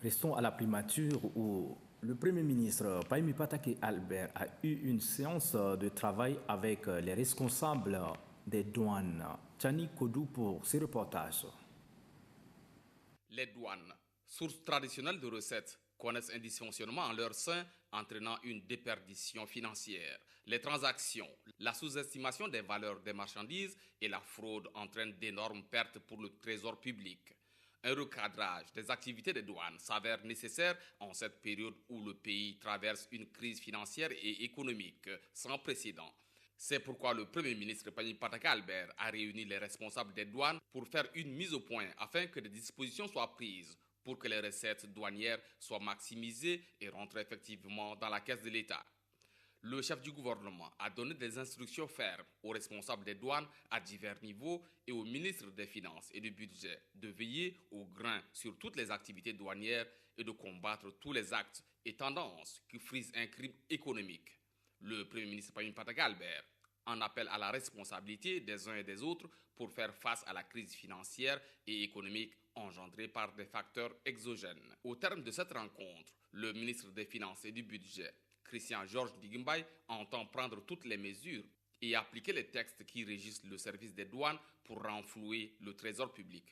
Restons à la primature où le Premier ministre Pahimi Patake Albert a eu une séance de travail avec les responsables des douanes. Tchani Kodou pour ce reportage. Les douanes, source traditionnelle de recettes, connaissent un dysfonctionnement en leur sein entraînant une déperdition financière. Les transactions, la sous-estimation des valeurs des marchandises et la fraude entraînent d'énormes pertes pour le trésor public. Un recadrage des activités des douanes s'avère nécessaire en cette période où le pays traverse une crise financière et économique sans précédent. C'est pourquoi le Premier ministre Pahimi Patake Albert a réuni les responsables des douanes pour faire une mise au point afin que des dispositions soient prises pour que les recettes douanières soient maximisées et rentrent effectivement dans la caisse de l'État. Le chef du gouvernement a donné des instructions fermes aux responsables des douanes à divers niveaux et au ministre des Finances et du Budget de veiller au grain sur toutes les activités douanières et de combattre tous les actes et tendances qui frisent un crime économique. Le Premier ministre Pahimi Patake Albert en appelle à la responsabilité des uns et des autres pour faire face à la crise financière et économique engendrée par des facteurs exogènes. Au terme de cette rencontre, le ministre des Finances et du Budget, Christian Georges Digimbaye, entend prendre toutes les mesures et appliquer les textes qui régissent le service des douanes pour renflouer le trésor public.